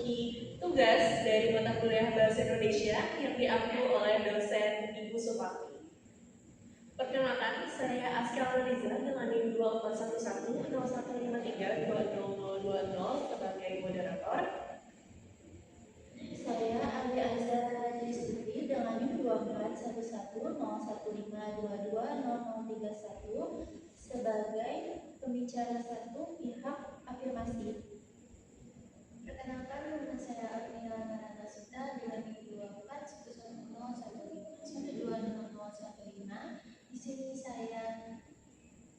memasuki tugas dari mata kuliah Bahasa Indonesia yang diambil oleh dosen Ibu Supati. Perkenalkan, saya Askia Liza dengan NIM 241101532020 sebagai moderator. Saya Ali Azhar Rizky dengan NIM 24110115220031 sebagai pembicara satu pihak afirmasi. Perkenalkan, nama saya Armina Naranasuta dengan NIM 24110115120015. Di sini saya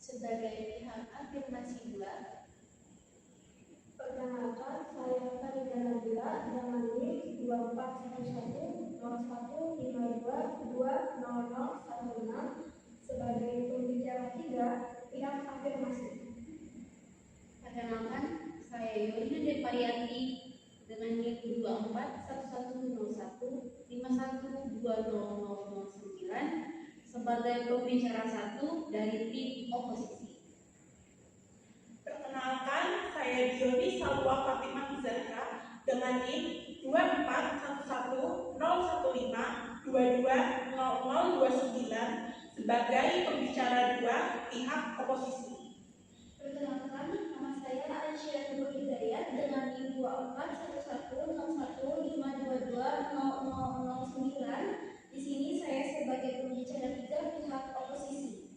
sebagai pihak afirmasi 2. Perkenalkan, saya Farida Nabila dengan NIM 24110152200015 sebagai pembicara 3 pihak afirmasi. Perkenalkan, saya Yolina Depariati dengan NIM 241101512009 sebagai pembicara 1 dari tim oposisi. Perkenalkan, saya Dioni Salwa Fatimah Izalka dengan NIM 24110115220029 sebagai pembicara 2 pihak oposisi. Perkenalkan, nama saya Aisyah Nur Hidayat dengan NIM 24110115220009. Di sini saya sebagai pembicara 3 pihak oposisi.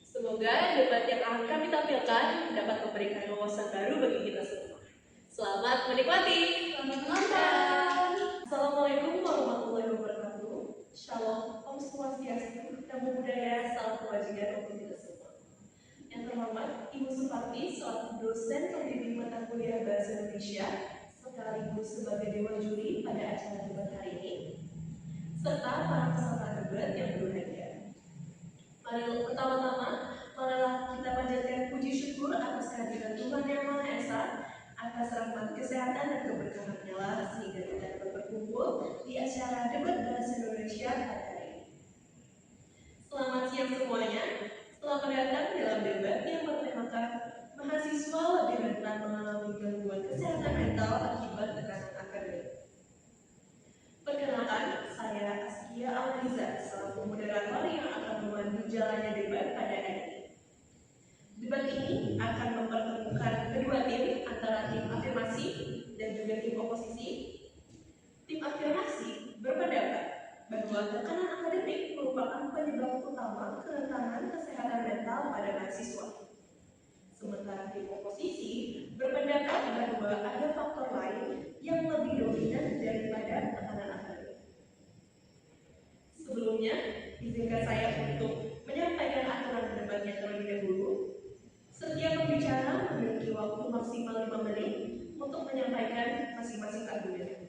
Semoga debat yang akan kami tampilkan dapat memberikan wawasan baru bagi kita semua. Selamat menikmati. Selamat menonton. Assalamualaikum warahmatullahi wabarakatuh. Shalom, Om Swastiastu, Namo Buddhaya, salam kebajikan untuk kita semua. Yang terhormat Ibu Supati selaku dosen pembimbing mata kuliah Bahasa Indonesia sekaligus sebagai dewan juri pada acara debat hari ini, serta para peserta debat yang berbahagia. Mari pertama-tama, marilah kita panjatkan puji syukur atas kehadiran Tuhan Yang Maha Esa, atas rahmat kesehatan dan keberkahan-Nya lah sehingga kita dapat berkumpul di acara debat Bahasa Indonesia pada hari ini. Selamat siang semuanya. Selamat datang dalam debat yang bertemakan mahasiswa lebih rentan mengalami gangguan kesehatan mental akibat tekanan akademik. Perkenalkan, saya Askia Alriza selaku moderator yang akan memandu jalannya debat pada hari ini. Debat ini akan mempertemukan kedua tim antara tim afirmasi dan juga tim oposisi. Tim afirmasi berpendapat bahwa tekanan akademik merupakan penyebab utama kerentanan kesehatan mental pada mahasiswa. Sementara tim oposisi berpendapat bahwa ada faktor lain yang lebih dominan daripada tekanan akademik. Sebelumnya, izinkan saya untuk menyampaikan aturan debatnya terlebih dahulu. Setiap pembicara memiliki waktu maksimal 5 menit untuk menyampaikan masing-masing argumen.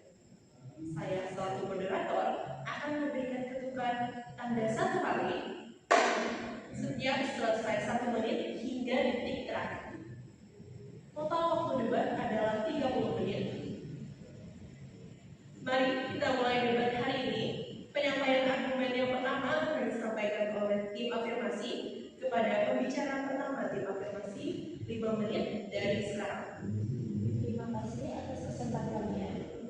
Saya selaku moderator akan memberikan ketukan tanda 1 kali setiap selesai 1 menit hingga detik terakhir. Total waktu debat adalah 30 menit. Mari kita mulai debat hari ini. Penyampaian argumen yang pertama akan disampaikan oleh tim afirmasi kepada pembicara pertama tim afirmasi 5 menit dari sekarang. Terima kasih atas kesempatannya.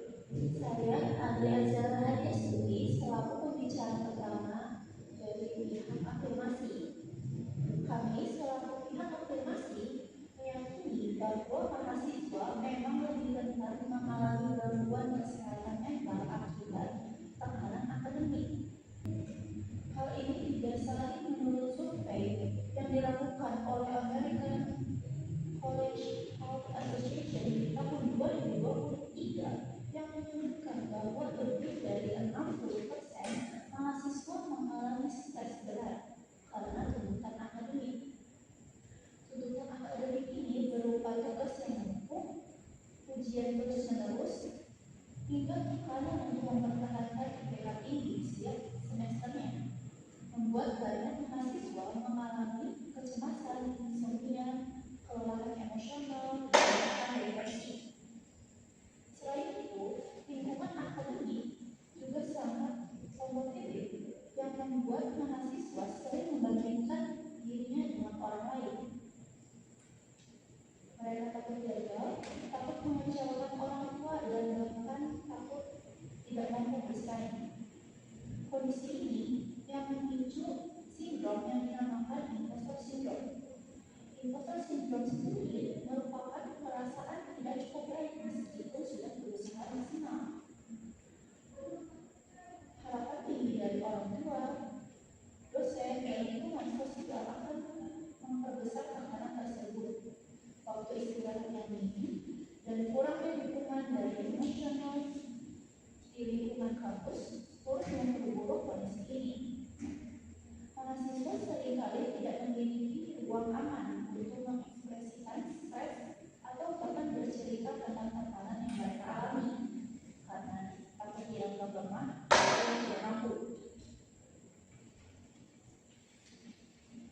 Saya Ali Azhar Rizky selaku pembicara pertama dari pihak afirmasi. Kami selaku pihak afirmasi meyakini bahwa mahasiswa memang lebih rentan mengalami gangguan kesehatan mental akibat tekanan akademik. Hal ini didasari menurut survei yang dilakukan oleh American College Health Association di tahun 2023 yang menyebutkan bahwa lebih dari 60% mahasiswa mengalami stres berat karena tuntutan akademik. Tuntutan akademik ini berupa tugas yang menumpuk, ujian terus-menerus, hingga tekanan untuk mempertahankan IPK tinggi setiap semesternya, membuat banyak mahasiswa mengalami kecemasan, insomnia, kelelahan emosional, dan bahkan depresi. Selain itu, lingkungan akademik juga sangat kompetitif yang membuat mahasiswa sering membandingkan dirinya dengan orang lain. Mereka takut gagal, takut mengecewakan orang dalam pemeriksaan. Kondisi ini yang memicu sindrom yang dinamakan impostor syndrome. Impostor syndrome sendiri merupakan perasaan tidak cukup baik meskipun sudah berusaha maksimal. Harapan tinggi dari orang tua, dosen, dan lingkungan sosial akan memperbesar tekanan tersebut. Waktu istirahat yang minim dan kurangnya dukungan dari emosional di lingkungan kampus turut memperburuk kondisi ini. Mahasiswa seringkali tidak memiliki ruang aman untuk mengekspresikan stres atau bahkan bercerita tentang tekanan yang mereka alami karena takut dianggap lemah atau tidak mampu.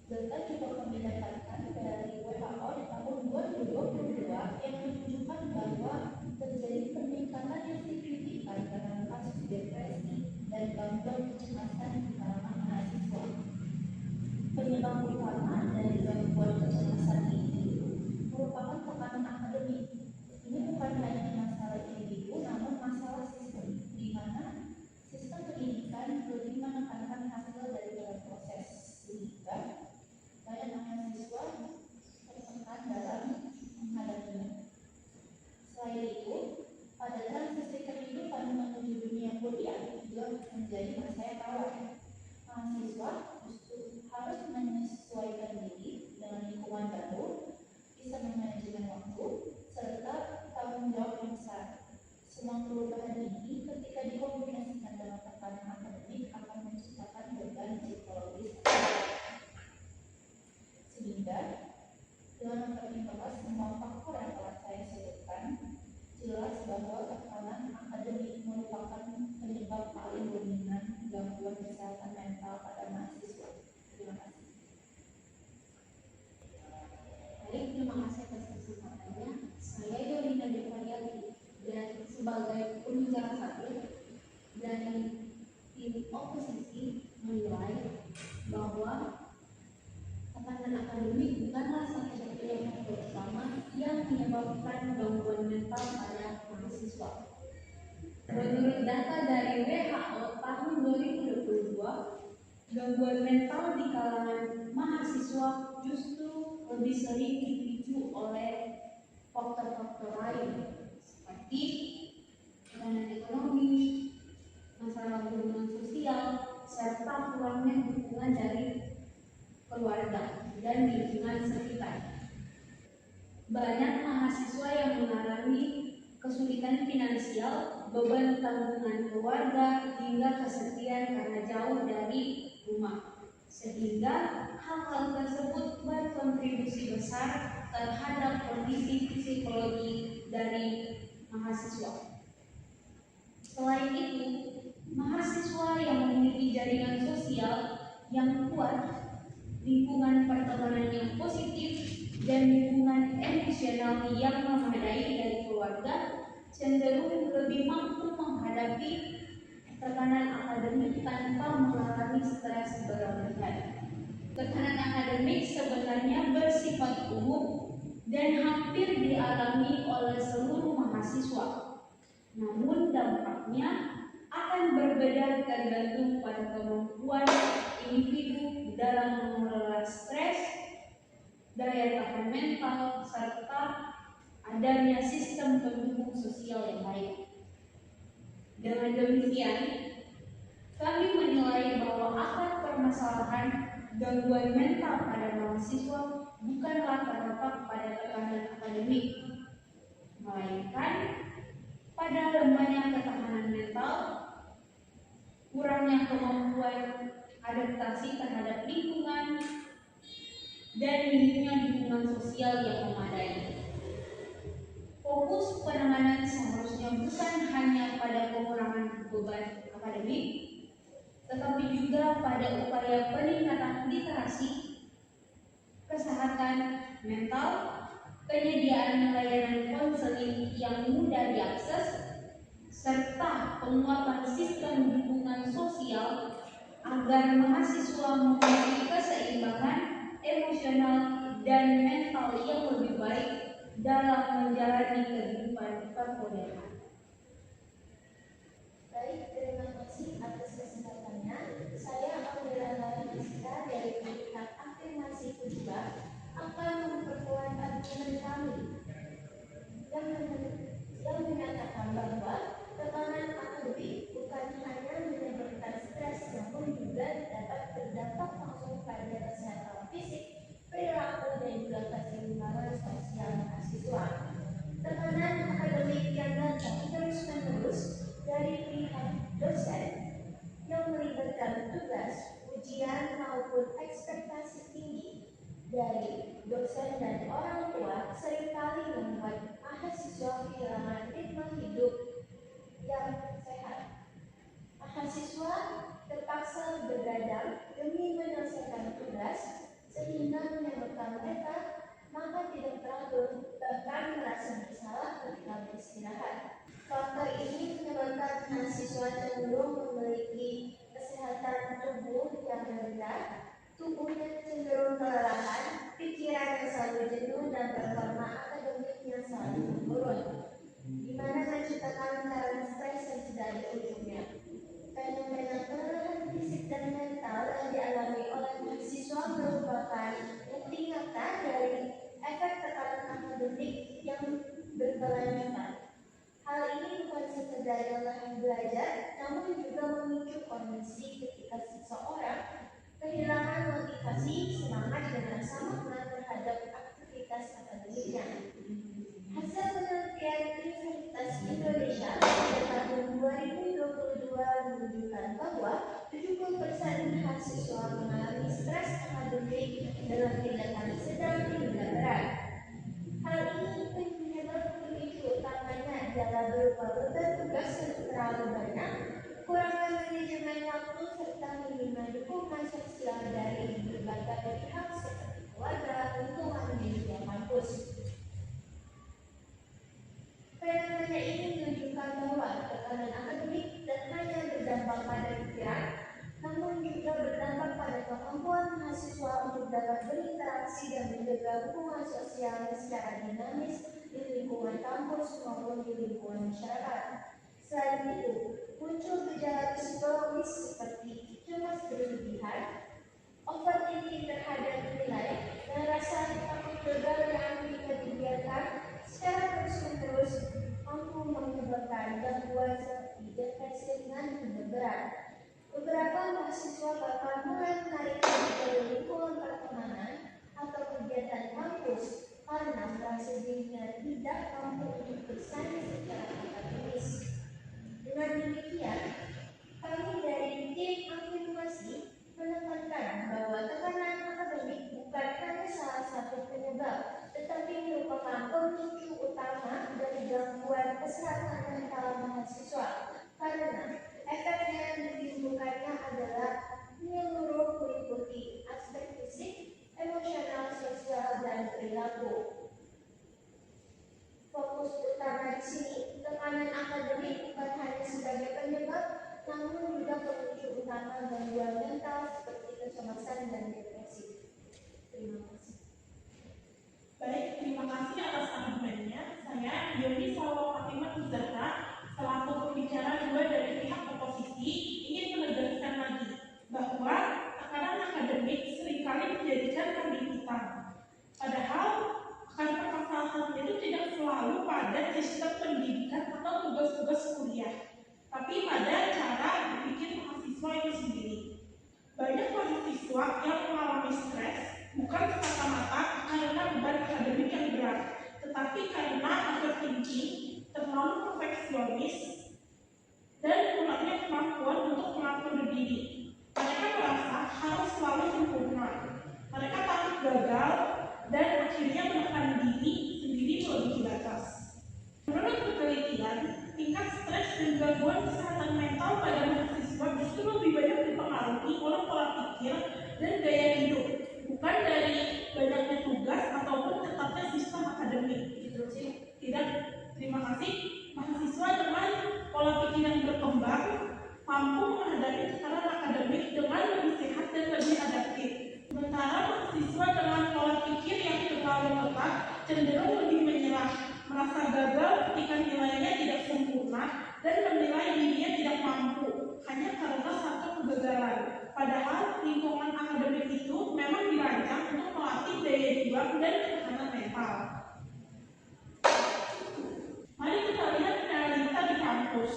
Data juga kami dapatkan dari WHO di tahun 2022 yang menunjukkan bahwa terjadi peningkatan yang signifikan dalam kasus depresi dan gangguan kecemasan di kalangan mahasiswa. Penyebab utama dari gangguan kecemasan ini merupakan tekanan akademik. Ini bukan hanya masalah individu, namun masalah sistem, di mana sistem pendidikan lebih menekankan hasil daripada proses, sehingga banyak mahasiswa tertekan dalam menghadapinya. Selain itu, pada transisi kehidupan menuju dunia kuliah juga menjadi masa yang rawan. Mahasiswa justru harus menyesuaikan diri dengan lingkungan baru, bisa memanajemen waktu, serta tanggung jawab yang besar. Semua perubahan ini ketika dikombinasikan dengan tekanan akademik akan menciptakan beban psikologis. Sehingga dengan mempertimbangkan semua faktor yang telah saya sebutkan, jelas bahwa tekanan akademik merupakan penyebab paling dominan gangguan kesehatan mental pada mahasiswa. Terima kasih. Baik, terima kasih atas kesempatannya. Saya Yolina Devariati dan sebagai pembicara hadir dari tim oposisi menilai bahwa tekanan akademik bukanlah satu-satunya faktor utama yang menyebabkan gangguan mental pada mahasiswa. Menurut data dari WHO tahun 2022, gangguan mental di kalangan mahasiswa justru lebih sering dipicu oleh faktor-faktor lain seperti tekanan ekonomi, masalah hubungan sosial, serta kurangnya dukungan dari keluarga dan lingkungan sekitar. Banyak mahasiswa yang mengalami kesulitan finansial, beban tanggungan keluarga, hingga kesepian karena jauh dari rumah. Sehingga hal-hal tersebut berkontribusi besar terhadap kondisi psikologi dari mahasiswa. Selain itu, mahasiswa yang memiliki jaringan sosial yang kuat, lingkungan pertemanan yang positif, dan lingkungan emosional yang memadai dari keluarga cenderung lebih mampu menghadapi tekanan akademik tanpa mengalami stres berlebihan. Tekanan akademik sebenarnya bersifat umum dan hampir dialami oleh seluruh mahasiswa. Namun dampaknya akan berbeda tergantung pada kemampuan individu dalam mengelola stres, daya tahan mental, serta adanya sistem pendukung sosial yang baik. Dengan demikian, kami menilai bahwa akar permasalahan gangguan mental pada mahasiswa bukanlah terletak pada tekanan akademik, melainkan pada lemahnya ketahanan mental, kurangnya kemampuan adaptasi terhadap lingkungan, dan minimnya dukungan sosial yang memadai. Fokus penanganan seharusnya bukan hanya pada pengurangan beban akademik, tetapi juga pada upaya peningkatan literasi, kesehatan mental, penyediaan layanan konseling yang mudah diakses, serta penguatan sistem dukungan sosial agar mahasiswa memiliki keseimbangan emosional dan mental yang lebih baik dalam menjalani kehidupan perkuliahan. Baik, teman kami yang menyatakan bahwa tekanan akademik bukan hanya menyebabkan stres, namun juga dapat berdampak langsung pada kesehatan fisik, perilaku, dan juga keseimbangan sosial mahasiswa. Tekanan akademik yang datang terus-menerus dari pihak dosen yang melibatkan tugas, ujian, maupun ekspektasi tinggi dari dosen dan orang tua seringkali membuat mahasiswa kehilangan ritme hidup yang sehat. Mahasiswa terpaksa begadang demi menyelesaikan tugas sehingga menyebabkan mereka maka tidak teratur, bahkan merasa bersalah ketika beristirahat. Faktor ini menyebabkan mahasiswa cenderung memiliki kesehatan tubuh yang rendah, tubuhnya cenderung kelelahan, pikiran yang selalu jenuh, dan performa akademik yang selalu menurun, di mana menciptakan karena stres yang tidak ada ujungnya. Fenomena kelelahan fisik dan mental yang dialami oleh mahasiswa merupakan bukti nyata dari efek tekanan akademik yang berkelanjutan. Hal ini bukan sekedar lelah belajar, namun juga memicu kondisi ketika seseorang kehilangan motivasi, semangat, dan rasa makna terhadap aktivitas akademiknya. Hasil penelitian Universitas Indonesia pada tahun 2022 menunjukkan bahwa 70% mahasiswa mengalami stres akademik dalam tingkatan sedang hingga berat. Hal ini penyebab pemicu utamanya adalah berupa beban tugas yang terlalu banyak, kurangnya manajemen waktu, serta minimnya dukungan sosial dari berbagai pihak seperti keluarga, lingkungan, dan juga kampus. Fenomena ini menunjukkan bahwa tekanan akademik dan hanya berdampak pada pikiran, namun juga berdampak pada kemampuan mahasiswa untuk dapat berinteraksi dan menjaga hubungan sosialnya secara dinamis di lingkungan kampus maupun di lingkungan masyarakat. Selain itu, muncul gejala psikologis seperti cemas berlebihan, overthinking terhadap nilai, dan rasa takut gagal yang jika dibiarkan secara terus-menerus mampu menyebabkan gangguan seperti depresi dan berat. Beberapa mahasiswa bahkan mulai menarik diri dari lingkungan pertemanan atau kegiatan kampus karena merasa dirinya tidak mampu untuk bersaing secara akademis. Dengan demikian, kami dari tim afirmasi menekankan bahwa tekanan akademik bukan hanya salah satu penyebab, tetapi merupakan pemicu utama dari gangguan kesehatan mental mahasiswa, karena efeknya yang ditimbulkannya adalah menyeluruh meliputi aspek fisik, emosional, sosial, dan perilaku. Fokus utama di sini, tekanan akademik bukan hanya sebagai penyebab, namun juga pemicu utama gangguan mental seperti kecemasan dan depresi. Terima kasih. Baik, terima kasih atas argumennya. Saya, Yoni Salwa Fatimah Zahra, selaku pembicara dua dari pihak oposisi, ingin menegaskan lagi bahwa tekanan akademik seringkali menjadikan kambing hitam. Padahal akar permasalahan itu tidak selalu pada sistem pendidikan atau tugas-tugas kuliah, tapi pada cara berpikir mahasiswa itu sendiri. Banyak mahasiswa yang mengalami stres bukan semata-mata karena beban akademik yang berat, tetapi karena overthinking, terlalu perfeksionis, dan kurangnya kemampuan untuk mengatur diri. Mereka merasa harus selalu sempurna. Mereka takut gagal dan akhirnya menekan diri sendiri melebihi batas. Menurut penelitian, tingkat stres dan gangguan kesehatan mental pada mahasiswa justru lebih banyak dipengaruhi oleh pola pikir dan gaya hidup, bukan dari banyaknya tugas ataupun ketatnya sistem akademik. Tidak, terima kasih. Mahasiswa dengan pola pikir yang berkembang mampu menghadapi tekanan akademik dengan lebih sehat dan lebih adaptif. Sementara mahasiswa dengan pola pikir yang terlalu ketat cenderung lebih menyerah, merasa gagal ketika nilainya tidak sempurna, dan menilai dirinya tidak mampu hanya karena satu kegagalan. Padahal lingkungan akademik itu memang dirancang untuk melatih daya juang dan ketahanan mental. Mari kita lihat realita di kampus.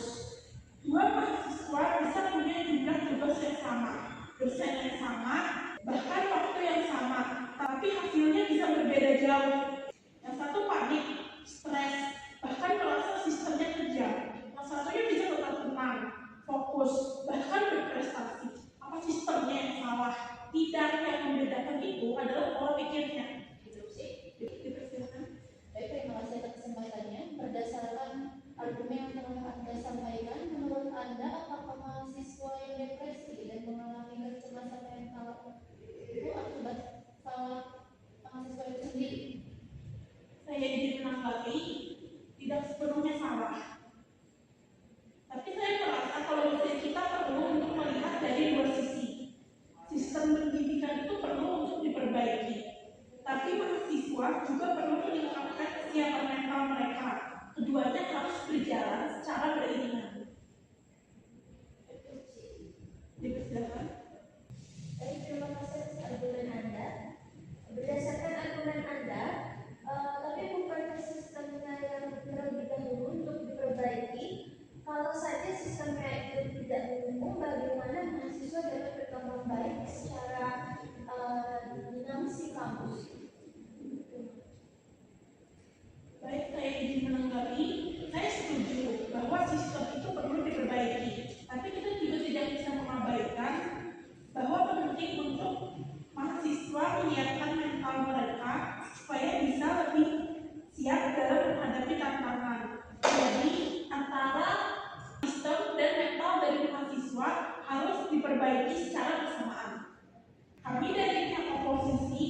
Dua mahasiswa bisa punya jumlah tugas yang sama, dosen yang sama, bahkan waktu yang sama, tapi hasilnya bisa berbeda jauh. Yang satu panik, stres, bahkan merasa sistemnya kejam. Yang satunya bisa tetap tenang, fokus, bahkan berprestasi. Apa sistemnya yang salah? Tidak, yang membedakan itu adalah pola pikirnya. Baik, terima kasih atas kesempatannya. Berdasarkan argumen yang telah Anda sampaikan, menurut Anda apakah mahasiswa yang depresi dan mengalami kecemasan mental itu akibat salah mahasiswa itu sendiri? Saya ingin menanggapi, tidak sepenuhnya salah. Tapi saya merasa kalau dosen kita perlu untuk melihat dari dua sisi. Sistem pendidikan itu perlu untuk diperbaiki. Tapi mahasiswa juga perlu meningkatkan kesiapan mental mereka. Keduanya harus berjalan secara beriringan. Dipersilakan. Baik, terima kasih atas argumen Anda. Berdasarkan argumen Anda, tapi bukankah sistemnya yang terlebih dahulu untuk diperbaiki? Kalau saja sistemnya itu tidak mendukung, bagaimana mahasiswa dapat berkembang baik secara dinamis di kampus? Baik, saya ingin menanggapi. Saya setuju bahwa sistem itu perlu diperbaiki. Tapi kita juga tidak bisa mengabaikan bahwa penting untuk mahasiswa menyiapkan mental mereka supaya bisa lebih siap dalam menghadapi tantangan. Jadi antara sistem dan mental dari mahasiswa harus diperbaiki secara bersamaan. Kami dari pihak oposisi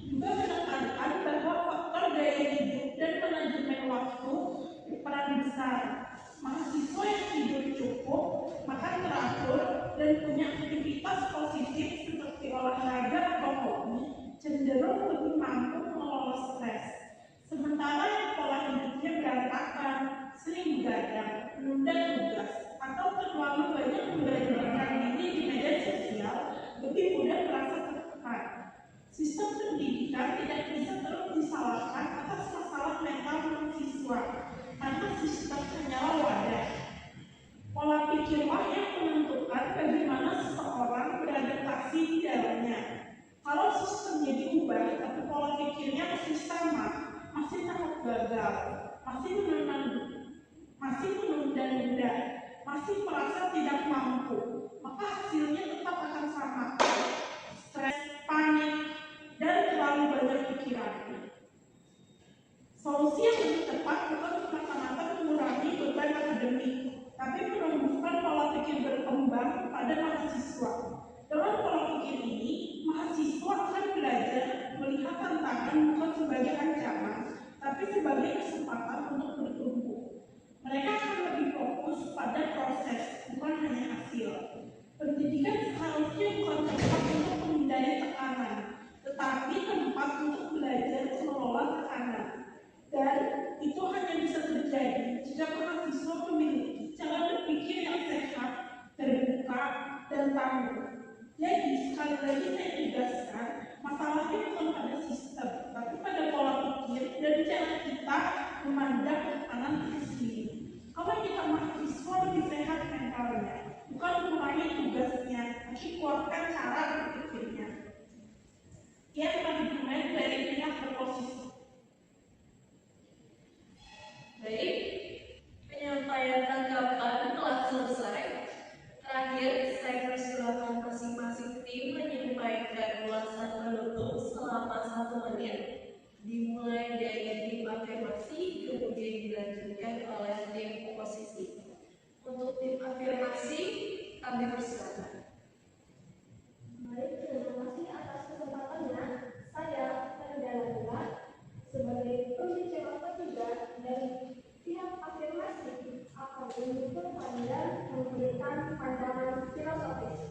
juga menekankan bahwa faktor gaya hidup dan manajemen waktu berperan besar. Mahasiswa yang tidur cukup, makan teratur, dan punya aktivitas positif seperti olahraga atau hobi cenderung lebih mampu mengelola stres. Sementara yang pola hidupnya berantakan, sering begadang, menunda tugas, atau terlalu banyak memberanikan diri di media sosial, lebih mudah merasa tertekan. Sistem pendidikan tidak bisa terus disalahkan atas masalah mental mahasiswa, karena sistem hanyalah wadah. Pola pikirlah yang menentukan bagaimana seseorang beradaptasi di dalamnya. Kalau sistemnya diubah, tapi pola pikirnya masih sama, masih sangat gagal, masih menunda-nunda, masih merasa tidak mampu, maka hasilnya tetap akan sama. Stres, panik, dan terlalu banyak pikiran. Solusi yang lebih tepat bukan semata-mata mengurangi beban akademik, tapi menumbuhkan pola pikir berkembang pada mahasiswa. Dengan pola pikir ini, mahasiswa akan belajar melihat tantangan bukan sebagai ancaman, tapi sebagai kesempatan untuk bertumbuh. Mereka akan lebih fokus pada proses, bukan hanya hasil. Pendidikan seharusnya bukan tempat untuk menghindari tekanan, tetapi tempat untuk belajar mengelola tekanan. Dan itu hanya bisa terjadi jika mahasiswa memiliki cara berpikir yang sehat, terbuka, dan tangguh. Jadi sekali lagi saya tegaskan, masalahnya bukan pada sistem, tapi pada pola pikir dan cara kita memandang tekanan itu sendiri. Kalau kita mahasiswa lebih sehat mentalnya, bukan mengurangi tugasnya, tapi kuatkan cara berpikirnya. Yang argumen dari pihak oposisi. Baik, penyampaian tanggapan telah selesai. Terakhir, saya persilahkan masing-masing tim menyampaikan ulasan penutup selama 1 menit. Dimulai dari tim afirmasi, kemudian dilanjutkan oleh tim oposisi. Untuk tim afirmasi, kami persilakan. Baik, terima kasih atas kesempatannya. Saya Farida Laila sebagai pembicara ketiga dari pihak afirmasi akan mendukung dan memberikan pandangan filosofis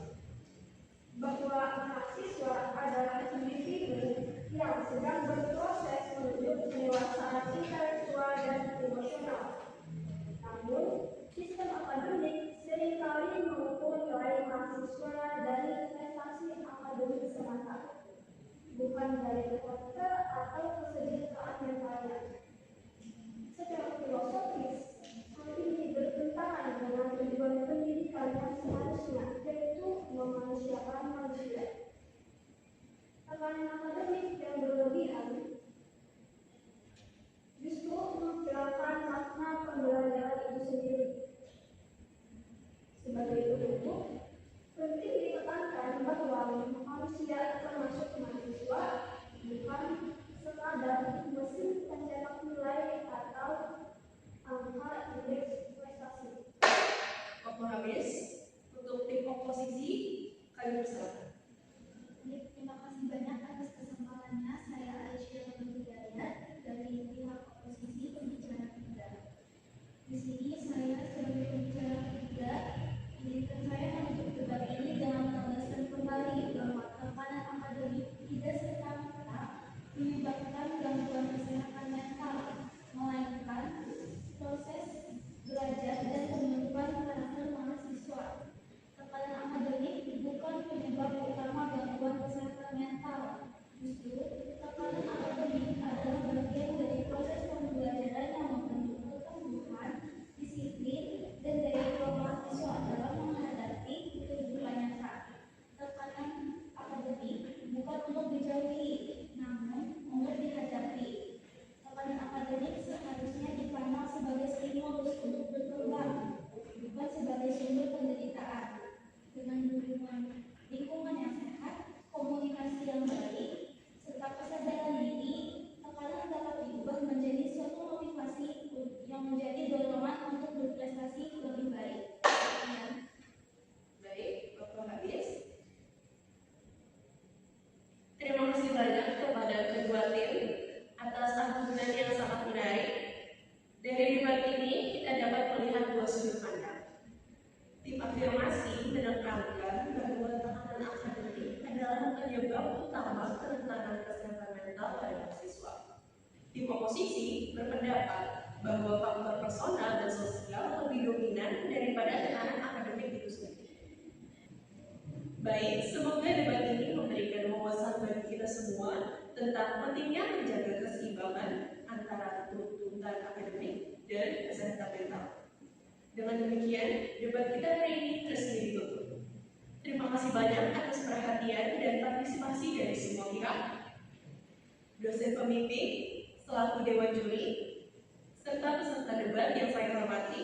bahwa mahasiswa adalah individu yang sedang berproses menuju pendewasaan intelektual dan emosional. Namun, sistem akademik seringkali mengukur nilai mahasiswa dari prestasi akademik semata, bukan dari kota atau kesejahteraan yang kaya. Secara filosofis, hal ini bertentangan dengan tujuan pendidikan yang seharusnya, yaitu memanusiakan manusia. Tekanan akademik yang berlebihan justru menghilangkan makna pembelajaran itu sendiri. Sebagai penutup, penting ditekankan bahwa manusia termasuk mahasiswa bukan sekadar mesin pencetak nilai atau angka indeks prestasi. Waktu habis. Untuk tim oposisi, kami persilakan. Terima kasih banyak atas kesempatannya. Saya Aisyah Hidayat dari pihak oposisi pembicara ketiga. Di sini saya sebagai pembicara ketiga, izinkan saya menutup debat ini dengan menegaskan kembali bahwa tekanan akademik tidak serta-merta menyebabkan gangguan kesehatan mental, melainkan proses belajar dan pembentukan karakter mahasiswa. Tekanan akademik bukan penyebab utama gangguan kesehatan mental. Justru, tekanan akademik adalah bagian dari proses pembelajaran yang membentuk keteguhan, disiplin, dan daya juang mahasiswa dalam menghadapi kehidupan nyata. Tekanan akademik bukan untuk dijauhi, namun untuk dihadapi. Tekanan akademik seharusnya dipandang sebagai stimulus untuk berkembang, bukan sebagai sumber penderitaan. Dengan lingkungan yang sehat, komunikasi yang baik, serta kesadaran diri, tekanan dapat diubah menjadi suatu motivasi yang menjadi dorongan untuk berprestasi lebih baik. Sekian. Baik, waktu habis. Terima kasih banyak kepada kedua tim atas argumen yang sangat menarik. Dari debat ini kita dapat melihat dua sudut pandang. Tim afirmasi menekankan bahwa tekanan akademik adalah penyebab utama kerentanan kesehatan mental pada mahasiswa. Tim oposisi berpendapat bahwa faktor personal dan sosial lebih dominan daripada tekanan akademik itu sendiri. Baik, semoga debat ini memberikan wawasan bagi kita semua tentang pentingnya menjaga keseimbangan antara tuntutan akademik dan kesehatan mental. Dengan demikian, debat kita hari ini resmi ditutup. Terima kasih banyak atas perhatian dan partisipasi dari semua pihak, dosen pembimbing, selaku dewan juri, serta peserta debat yang saya hormati.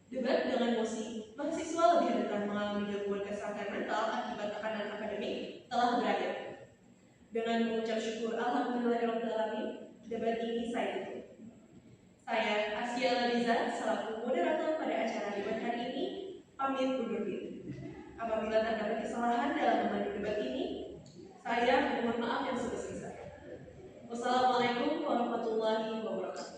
Debat dengan mosi mahasiswa lebih rentan mengalami gangguan kesehatan mental akibat tekanan akademik telah berakhir. Dengan mengucap syukur alhamdulillahirobbilalamin, debat ini saya tutup. Saya Asya Liza selaku moderator pada acara debat hari ini pamit undur diri. Apabila terdapat kesalahan dalam memandu debat ini, saya mohon maaf yang sebesar-besarnya. Wassalamualaikum warahmatullahi wabarakatuh.